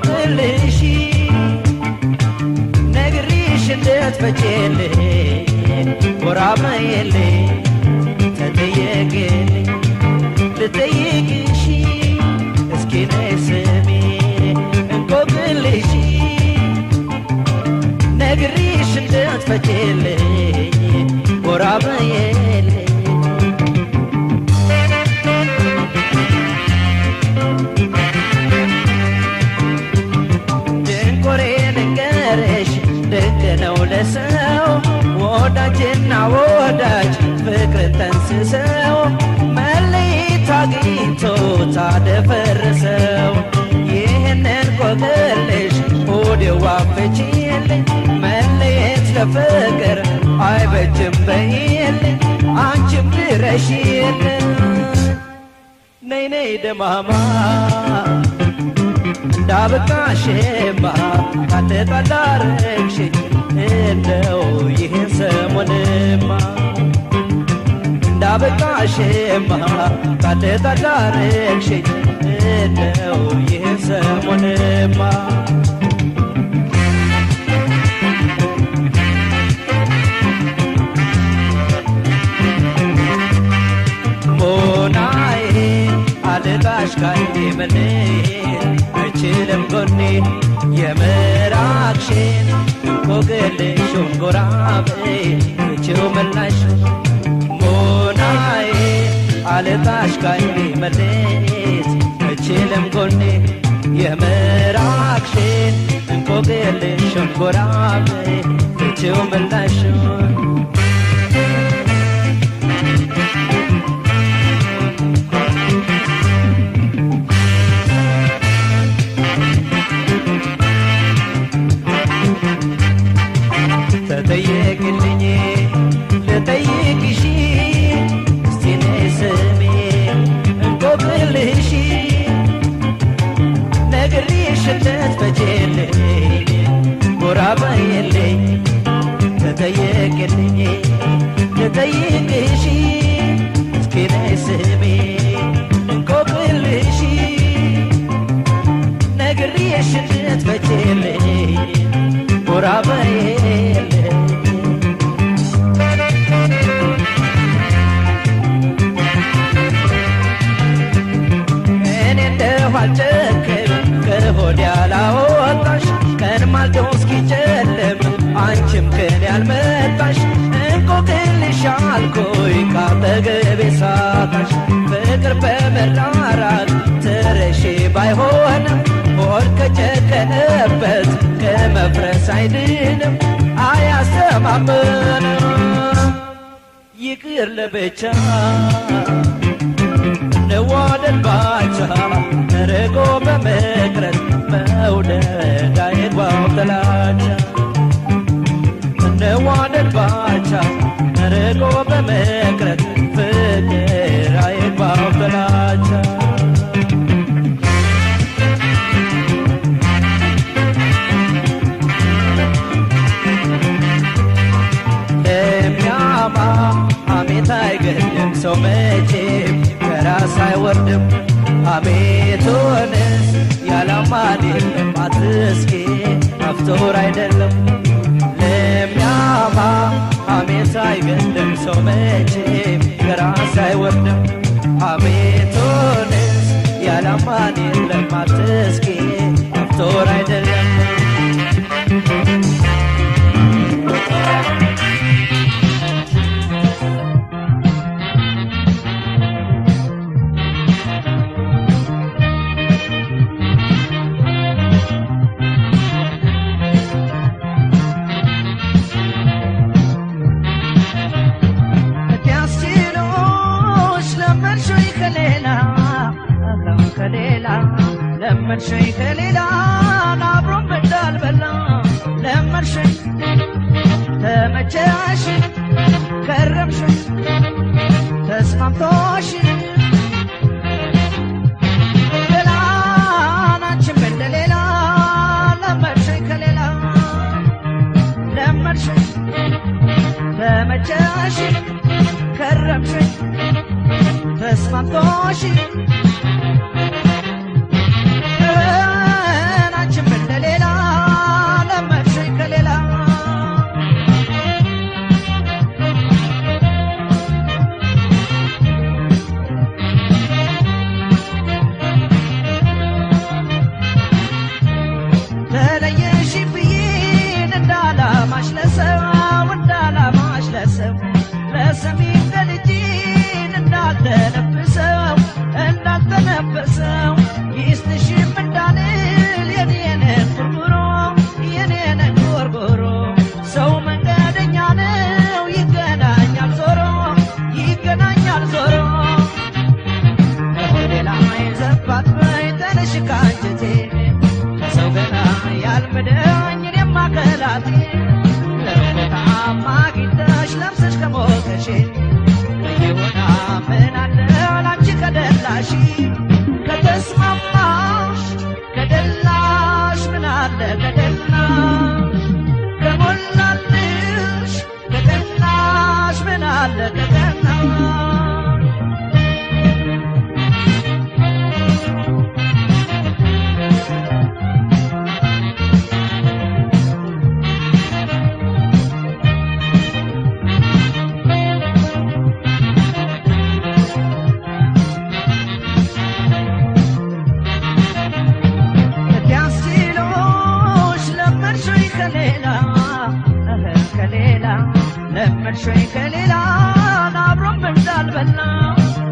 እንቆቅልሽን ነግሬሽ እንድትፈቺልኝ ጎራ በይልኝ ተጠየቅልኝ ልጠይቅሽ እስኪ ነይ ስሚ እንቆቅልሽን ነግሬሽ እንድትፈቺልኝ ጎራ በይልኝ ድንቅ ነው ለሰው ወዳጅና ወዳጅ ፍቅር ተንስሰው መለየት አግኝቶ ታደፈርሰው ይህንን ቆቅልሽ ሆዴዋ ፍቺልኝ መለየት ለፍቅር አይበጅም በይልኝ አንቺም ድረሽልኝ ነይ ነይ ደማማ እንዳበቃሽማ ካለጣላረግሽኝ እንደው ይህን ሰሞንማ እንዳበቃሽማ ካለጣላረግሽኝ እንደው ይህን ሰሞንማ ሞናዬ አልጣሽ ካይኔ መለየት አይችልም ጎኔ የምራቅሽን እንቆቅልሹን ጎራ በይ ፍቺው ምላሽ ሞናዬ አልጣሽ ካይኔ መለየት አይችልም ጎኔ የምራቅሽን እንቆቅልሹን ጎራ በይ ፍቺው ምላሽ ተጠየቅልኝ ልጠይቅሽ እስቲ ነይ ስሚ እንቆቅልሽን ነግሬሽ እንድትፈቺልኝ ጎራ በይልኝ ተጠየቅልኝ ልጠይቅሽ እስኪ ነይ ስሚ እንቆቅልሽን ነግሬሽ እንድትፈቺልኝ ጎራ በይልኝ አልጨክም ከሆድ ያላወጣሽ ቀን ማልዶ እስኪጨልም አንቺም ከኔ ያልመጣሽ እንቆቅልሽ አልኩኝ ካጠገቤ ሳጣሽ ፍቅር በመራራት ትረሺ ባይሆንም ሆድ ከጨከነበት ከመፍረስ አይድንም አያስተማምንም ይቅር ለብቻ ነዋደድ ባቻ ርቆ በመቅረት መውደድ አይግባው ጥላቻ ነዋደድ ባቻ ርቆ በመቅረት ፍቅር አይግባው ጥላቻ ለሚያማ ሐሜት አይገድም ሰው መቼም ከራስ አይወርድም ሐሜቱንስ ያላማን የለም አትስኪ መፍቱር አይደለም ለሚያማ ሐሜት አይገድም ሰው መቼም ከራስ አይወርድም ሐሜቱንስ ያላማን የለም አትስኪ መፍቱር አይደለም ለመድሽኝ ከሌላ አብሮን እንዳልበላ ለመድሽኝ ተመቸሽ ከረምሽ ተስማምቶሽ ሌላን አንቺም እንደሌላ ለመድሽኝ ከሌላ ለመድሽኝ ተመቸሽ ከረምሽ ተስማምቶሽ አንቺ ተለየሽብኝ እንዳላማሽ ለሰው ለሰሚም ለልጅ እንዳልተነፈሰው ይስጥሽም እንዳልል የኔን ጉርጉሮ ሰው መንገደኛ ነው ይገናኛል ዞሮ ሌላ የዘባት በይ ተነሽ ካንጀቴ ሰው ገና ያልምደኝ እኔማ ከላቴ ለርቆታማ ጊተሽ ለብሰሽ ከሞቀሽ ይሆና ምን አለ ላንቺ ከደላሽ ከተስማማሽ ከደላሽ ምን አለ ከደላሽ ከሞላልሽ ከደላሽ ምን አለ ከደላሽ ለመድሽኝ ከሌላ አብሮም እንዳልበላ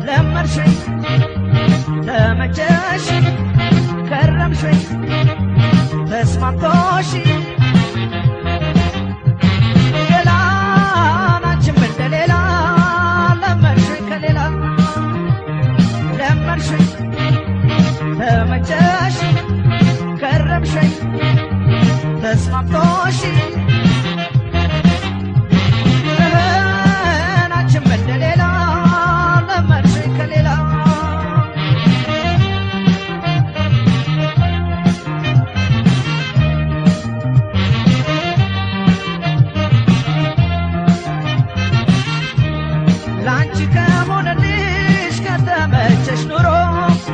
ለመድሽኝ ተመቸሽ ከረምሽኝ ተስማምቶሽ ሌላ ናችም እንደሌላ ለመድሽኝ ከሌላ ለመድሽኝ ተመቸሽ ከረምሽኝ ተስማምቶሽ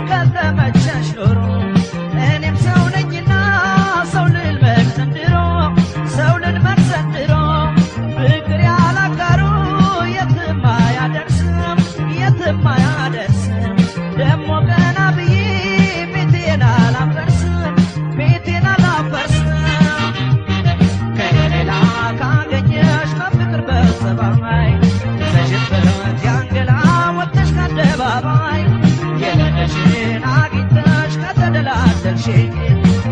ከተመቸሽ ኑሮ እኔም ሰው ነኝና ሰው ልልመድ ዘንድሮ ፍቅር ያላጋሩ የትም አያደርስም ደሞ ገና ብዬ ቤቴን አላፈርስም ከሌላ ካገኘሽ ከፍቅር በጸባይ ተሸበት ያንገላ ወጥተሽ ከአደባባይ የለሽን አግኝተሽ ከተደላደልሽ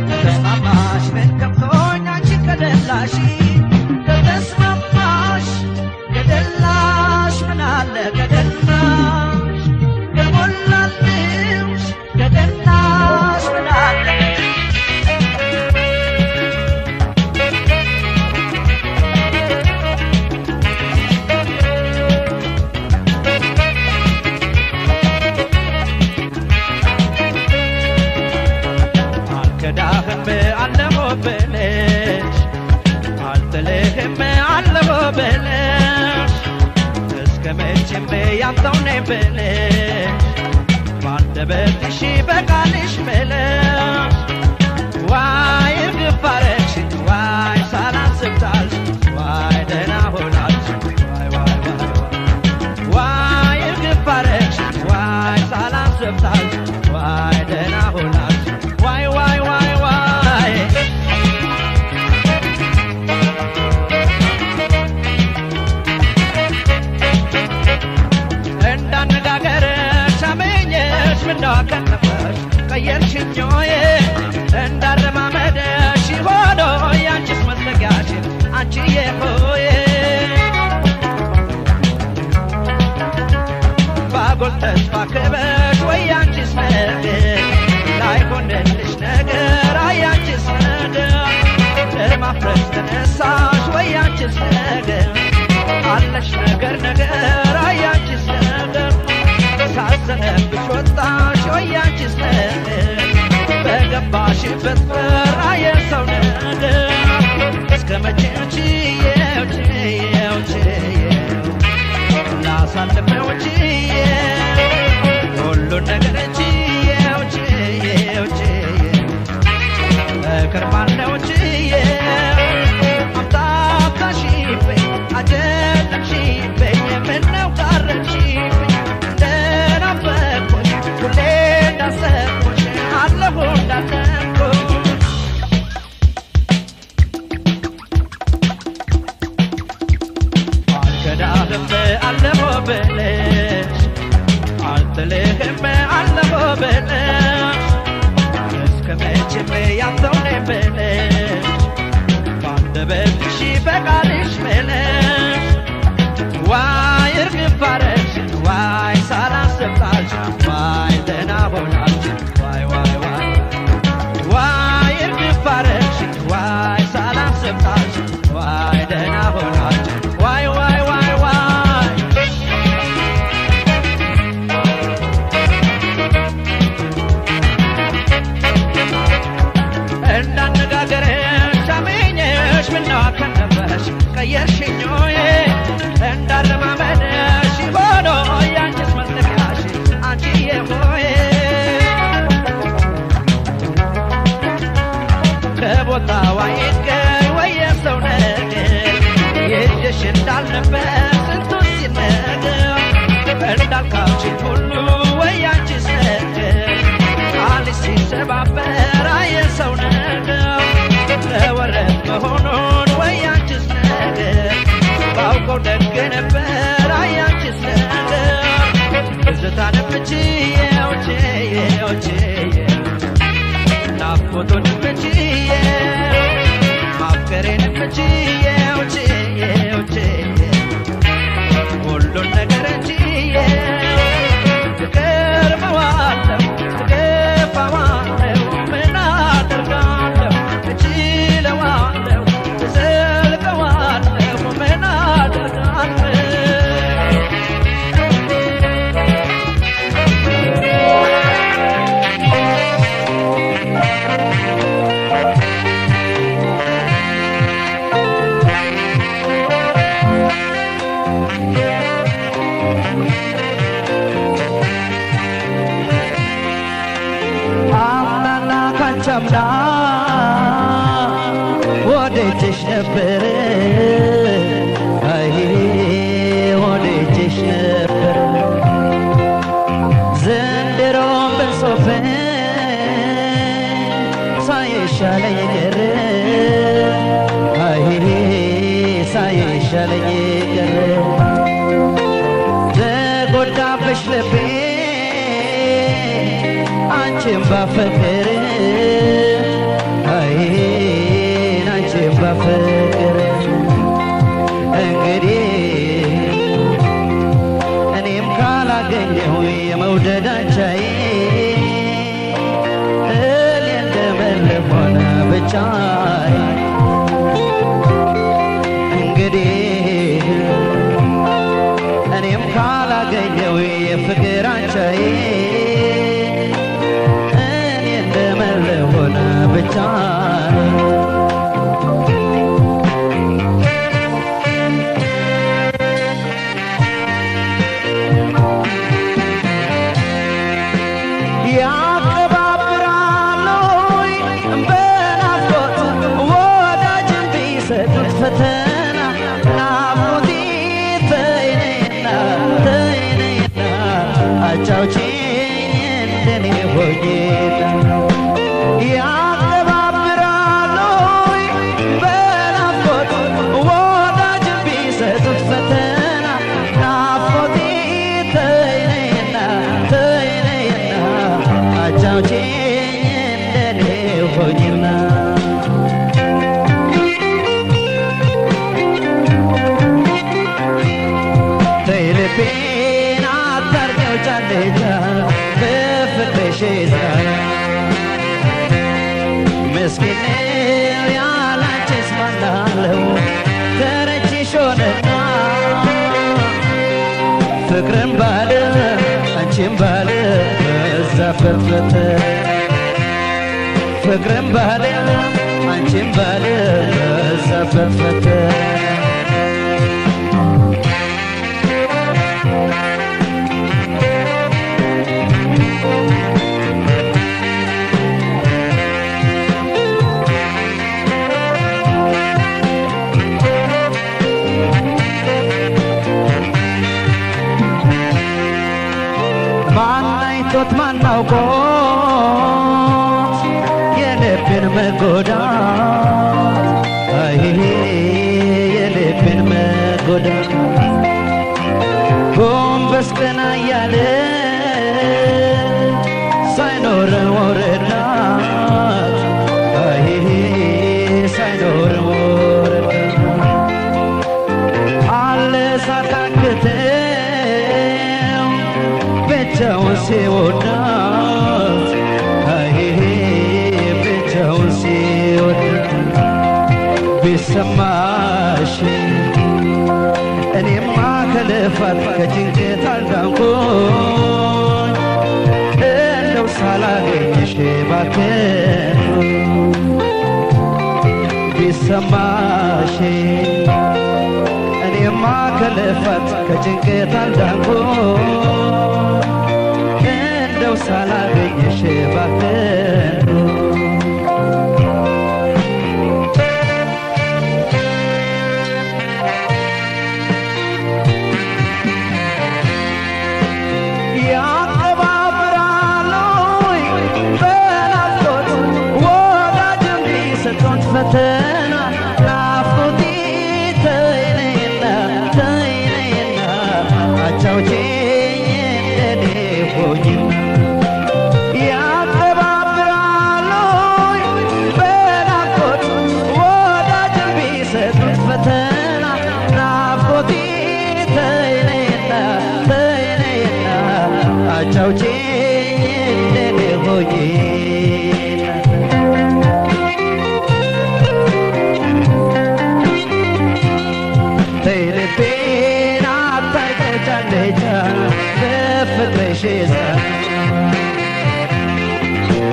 ከተስማማሽ ምን ከብቶኝ አንቺን ከደላሽ ከተስማማሽ ከደላሽ ምን አለ ከደላሽ ከሞላልሽ ከደላሽ ምን አለ አልጥልህም አለሁ ብለሽ እስከ መቼም ያንተው ነኝ ብለሽ ባንደበትሽ በቃልሽ ብለሽ ዋይ እርግፍ አረግሽኝ ዋይ ሳላስብ ጣልሽ ዋይ ደህና ሆናልሽ ዋይ እርግፍ አረግሽኝ ዋይ ሳላስብ ጣልሽ ዋይ ደህና ሆናልሽ ዋይ እንዳከነፈሽ ቀየርሽኝ ሆይ እንዳረማመደሽ ሆኖ ያንቺስ መዝለቂያሽ አንቺዬ ሆይ ባጎል ተስፋ ክበሽ ወይ ያንቺስ ነገር ላይሆንልሽ ነገር ያንቺስ ነገር ለማፍረስ ተነሳሽ ወይ ያንቺስ ነገር አለሽ ነገር ያንቺስ ነገር ሳዘነብሽ ወጣሽ ወይ ያንቺስ ነገር በገባሽበት ፈራ የሰው ነገር እስከ መቼ ችዬው ላሳልፈው ሁሉን ነገር ችዬው እከርማለሁ አምጣታሽብኝ አጀለሽብኝ ምነው ቀረሽብኝ ሁሌ እንዳሰብኩሽ አለሁ እንዳሰብኩሽ ያንተው ነኝ ብለሽ ባንደበትሽ በቃልሽ መለሽ ዋይ እርግፍ አረግሽኝ ዋይ ሳላስብ ጣልሽኝ ዋይ ደህና ሆናልሽኝ ዋይ ዋይ ዋይ ዋይ እርግፍ አረግሽኝ ዋይ ሳላስብ ጣልሽኝ ዋይ ደህና ሆናልሽኝ ዋይ ዋይ ዋይ ዋይ እንዳነጋገርሽ አመኘሽ ምነው አከነበረሽ ቀየርሽኝ ሆዬ እንዳለማመንሽ ሆኖ ያንቺስ መለኪያሽ አንቺዬ ሆዬ ከቦታዋ ይገኝ ወይ የሰው ነገር የልጅሽ እንዳልነበር ስንቱን ሲነገር እንዳልካብሽኝ ሁሉ ወይ ያንቺስ ነገር ቃልሽ ሲሰባበር የሰው ነገር ለወረት መሆኑን ወይ ያንቺስ ነገር ባውቀው ደግ ነበር ያንቺስ ነገር ትዝታንም ችዬው ችዬው ችዬው ናፍቆቱንም ችዬው ማፍቀሬንም ችዬው ችዬው ችዬው ሁሉን ነገር ችዬው እገርመዋለሁ እገፋዋለሁ ምን አደርጋለሁ እችለዋለሁ እዘልቀዋለሁ ምን አደርጋለሁ ቻምና ወደችሽ ነበር አይ ወደችሽ ነበር ዘንድሮም በሶፈ ሳይሻለኝ ቀረ አይ ሳይሻለኝ ቀረ ተጎዳብሽ ልቤ አንቺን ባፈቅር አይ አንቺን ባፈቅር እንግዲህ እኔም ካላገኘሁ የመውደድ አንቻዬ እኔ እንደመለስ ሆነ ብቻዬ እንግዲህ እኔም ካላገኘሁ የፍቅር አንቻዬ ሆነ ብቻ ያቀባብራሉ በናፍቆት ወዳጅን ቢሰጡት ፈተና ናፍቆቴ ተይነይና ተይነይና አጫውቺኝ እንደኔ ሆኜና ያቀባብራሉ በናፍቆት ወዳጅን ቢሰጡት ፈተና ናፍቆቴ ተይነይና ተይነይና አጫውቺኝ እንደኔ ሆኜና ተይ ልቤን አታርገው ጫንጫ በፍቅርሽ ዛሬ ምስኪን ያላንቺስ ማናለው ተረችሽ ሆነና ፍቅርን ባለ አንቺን ባለ በዛ ፈትፈተ ፍቅርን ባለ አንቺን ባለ በዛ ፈትፈተ ማናይቶት ማናውቆት የልብን መጎዳት አይ የልብን መጎዳት ጎንበስ ቀና እያለ ሳይኖረው ረዳት ቢሰማሽ እኔማ ከልፋት ከጭንቀት አልዳንኩኝ እንደው ሳላገኝሽ ባክን ቢሰማሽ እኔማ ከልፋት ከጭንቀት አልዳንኩኝ እንደው ሳላገኝሽ ባክን ፈተና ናፍቆቴ ተይነይና ተይነይና አጫውቼኝ እንደኔ ሆኝና ያቀባብራሉ በናፍቆት ወዳጅ ቢሰጡት ፈተና ናፍቆቴ ተይነይና ተይነይና አጫውቼኝ እንደኔ ሆኝና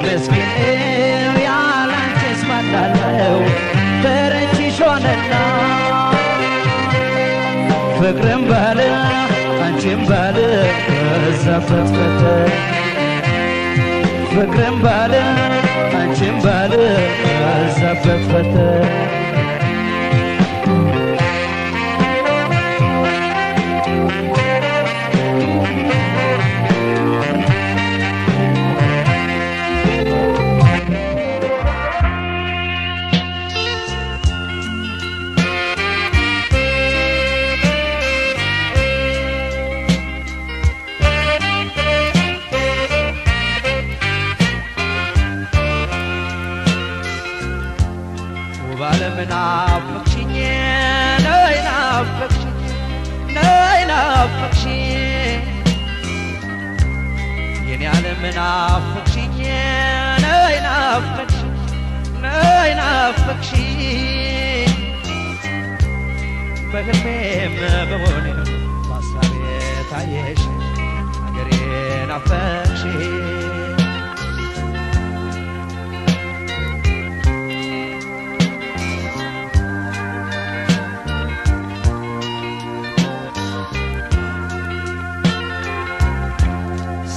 مسكين يا لانت اسمع الله ترنتي شوننا فكرن باله انتم باله زفتفت فكرن باله انتم باله زفتفت نافقشين ناي نافقشين ناي نافقشين يني عالم نافقشين ناي نافقشين ناي نافقشين بهمم بهوني بصاري تعيش عقري نافقشين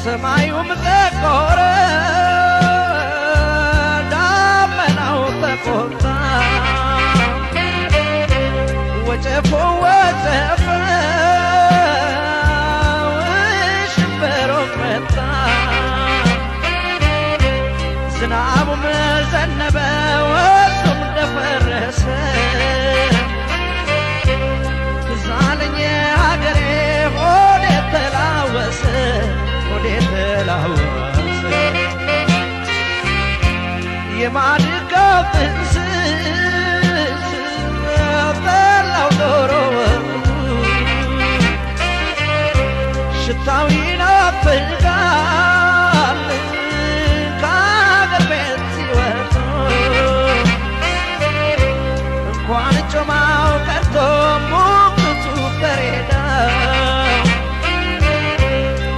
ሰማዩም ተቆረ ዳመናው ተቆጣ ወጨፎ ወጨፈ ሽበሮ መጣ ዝናቡም ዘነበ ወሱም ደፈረሰ ዛለኝ ሀገሬ ሆዴ ተላወሰ የማድጋው ጥንስስ በላው ዶሮ ሽታው ይናፍቃል ከአገር ቤት ሲወጡ እንኳን ጮማው ቀርቶ ሙክቱ በሬዳው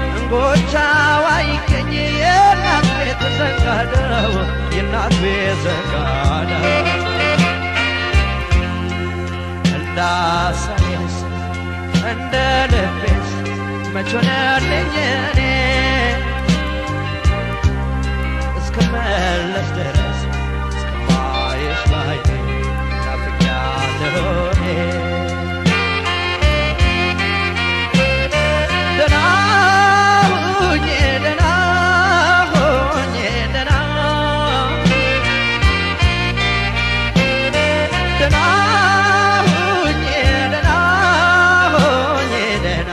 እንጎቻው አይገኝ የእናት ቤት ዘጋዳው የእናት ቤት ዘጋዳው እንዳሳየስ እንደ ልቤስ መች ሆነልኝ እኔ እስክመለስ ድረስ እስከማየሽ ባይኔ ናፍቄያለሁ እኔ ደህና ሁኜ ደህና ሁኜ ደህና ደህና ሁኜ ደህና ሁኜ ደህና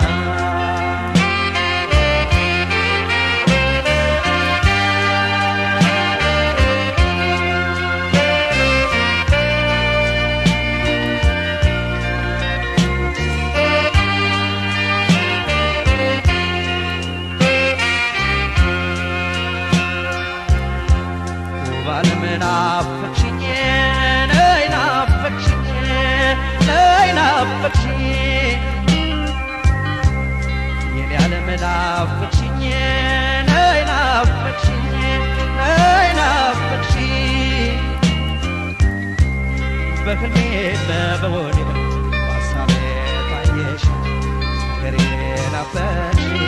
ናፍቅሽኝ ነይ ናፍቅሽኝ ናፍቅሽኝ የኔ ዓለም ናፍቅሽኝ ናፍቅሽኝ ናፍቅሽኝ በህልሜ በወኔ በሐሳቤ ታየሽ ሀገሬ ናፈቅሽኝ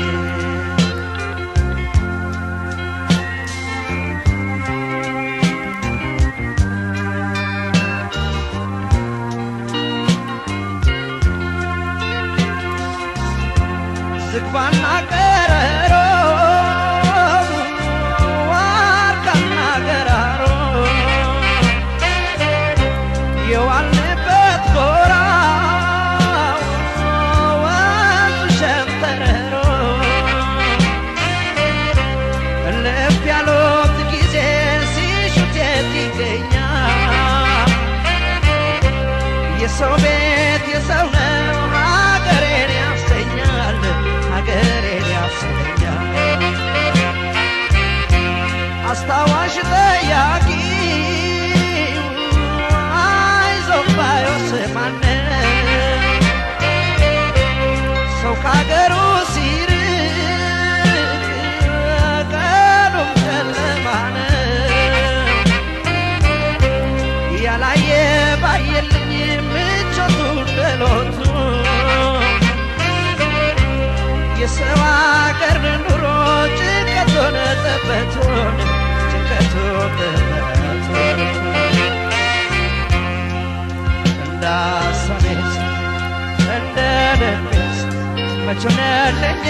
ዝግባና ቀረሮ ዋርካና ገራሮ የዋልንበት ጎራ ወንዙ ሸንተረሮ እልፍ ያሉት ጊዜ ሲሹት የት ይገኛል የሰው ቤት የሰው ነው ሀገሬን ያሰኛል ሀገሬን ያሰኛል አስታዋሽ ጠያቂ አይዞህ ባዮስ ማነው ሰው ከሀገሩ ሲርቅ ቀኑም ጨለማ ነው ያላየ ባየልኝ ምቾቱን ደሎቱ የሰው አገር ኑሮ ጭንቀቱን ጠበቱን እንዳሳኔስ እንደ ደንገስ መች ሆነልኝ